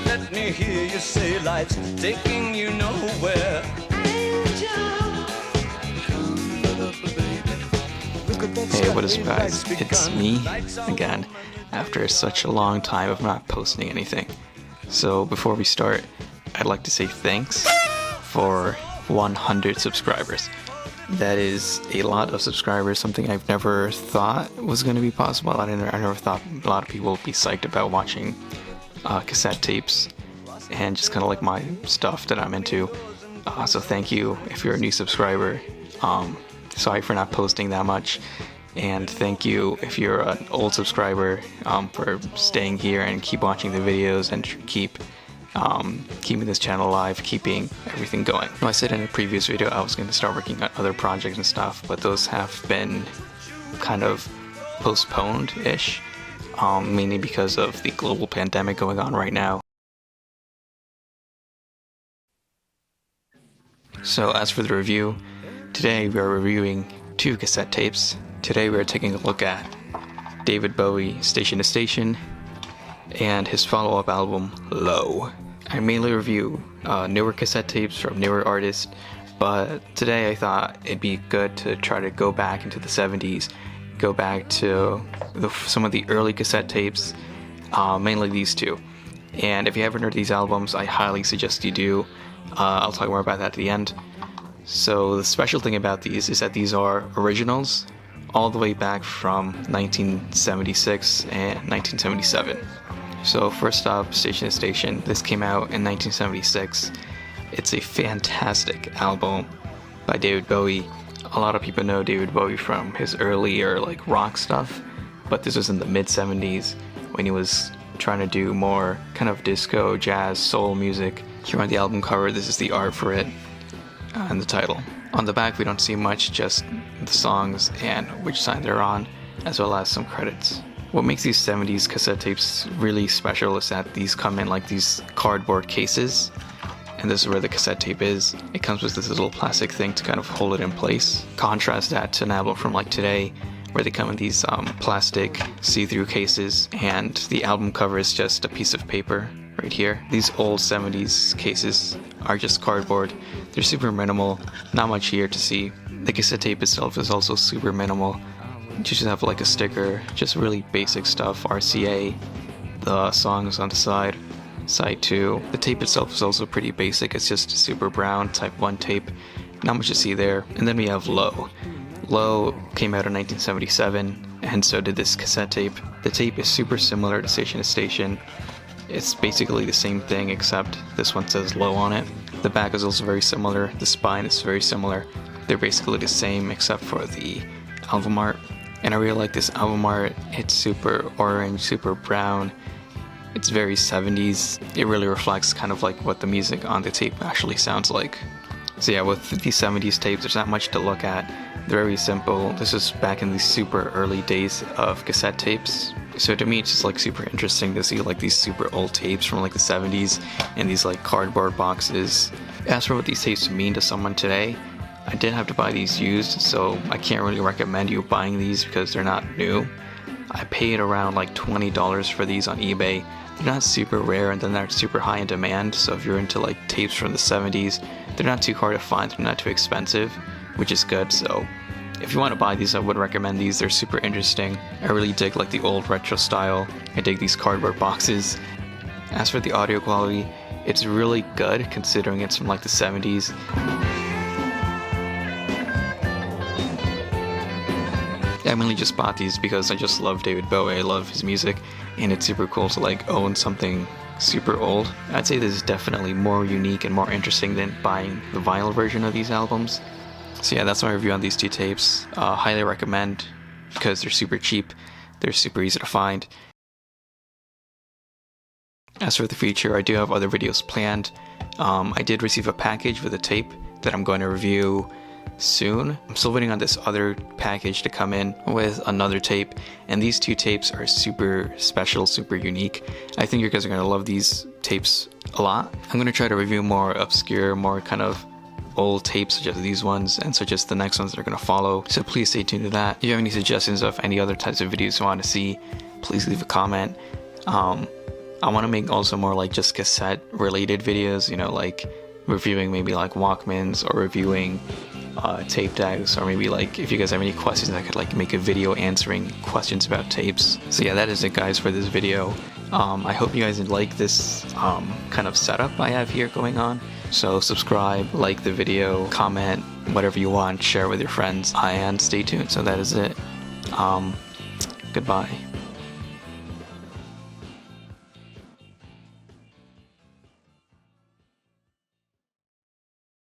Let me hear you say life's taking you nowhere. Hey, what is up guys? It's me again, after such a long time of not posting anything. So before we start, I'd like to say thanks for 100 subscribers. That is a lot of subscribers, something I've never thought was going to be possible. I never thought a lot of people would be psyched about watching cassette tapes and just kind of like my stuff that I'm into. So thank you if you're a new subscriber. Sorry for not posting that much, and thank you if you're an old subscriber for staying here and keep watching the videos and keep keeping this channel alive, keeping everything going. I said in a previous video I was going to start working on other projects and stuff, but those have been kind of postponed-ish, mainly because of the global pandemic going on right now. So as for the review, today we are reviewing 2 cassette tapes. Today we are taking a look at David Bowie, Station to Station, and his follow-up album, Low. I mainly review newer cassette tapes from newer artists, but today I thought it'd be good to try to go back into the 70s, go back to some of the early cassette tapes, mainly these 2. And if you haven't heard these albums, I highly suggest you do. I'll talk more about that at the end. So the special thing about these is that these are originals all the way back from 1976 and 1977. So first up, Station to Station. This came out in 1976. It's a fantastic album by David Bowie. A lot of people know David Bowie from his earlier like rock stuff, but this was in the mid-70s when he was trying to do more kind of disco, jazz, soul music. Here on the album cover, this is the art for it and the title. On the back we don't see much, just the songs and which side they're on, as well as some credits. What makes these 70s cassette tapes really special is that these come in like these cardboard cases, and this is where the cassette tape is. It comes with this little plastic thing to kind of hold it in place. Contrast that to an album from like today, where they come in these plastic see-through cases, and the album cover is just a piece of paper right here. These old 70s cases are just cardboard. They're super minimal, not much here to see. The cassette tape itself is also super minimal. You just have like a sticker, just really basic stuff, RCA, the songs on the side 2. The tape itself is also pretty basic, it's just a super brown type 1 tape, not much to see there. And then we have Low. Low came out in 1977, and so did this cassette tape. The tape is super similar to Station to Station. It's basically the same thing, except this one says Low on it. The back is also very similar, the spine is very similar. They're basically the same except for the album art. And I really like this album art. It's super orange, super brown. It's very 70s. It really reflects kind of like what the music on the tape actually sounds like. So yeah, with these 70s tapes, there's not much to look at. They're very simple. This is back in the super early days of cassette tapes. So to me, it's just like super interesting to see like these super old tapes from like the 70s in these like cardboard boxes. As for what these tapes mean to someone today, I did have to buy these used, so I can't really recommend you buying these because they're not new. I paid around like $20 for these on eBay. They're not super rare and they're not super high in demand, so if you're into like tapes from the 70s, they're not too hard to find, they're not too expensive, which is good. So if you want to buy these, I would recommend these. They're super interesting. I really dig like the old retro style. I dig these cardboard boxes. As for the audio quality, it's really good considering it's from like the 70s. I mainly just bought these because I just love David Bowie, I love his music, and it's super cool to like own something super old. I'd say this is definitely more unique and more interesting than buying the vinyl version of these albums. So yeah, that's my review on these 2 tapes. Highly recommend because they're super cheap, they're super easy to find. As for the future, I do have other videos planned. I did receive a package with a tape that I'm going to review soon. I'm still waiting on this other package to come in with another tape, and these 2 tapes are super special, super unique. I think you guys are going to love these tapes a lot. I'm going to try to review more obscure, more kind of old tapes such as these ones and such as the next ones that are going to follow, so please stay tuned to that. If you have any suggestions of any other types of videos you want to see, please leave a comment. I'll I want to make also more like just cassette related videos, you know, like reviewing maybe like Walkmans or reviewing tape decks, or maybe like if you guys have any questions, I could like make a video answering questions about tapes. So yeah, that is it guys for this video. I hope you guys like this kind of setup I have here going on. So subscribe, like the video, comment, whatever you want, share with your friends, and stay tuned. So that is it. Goodbye.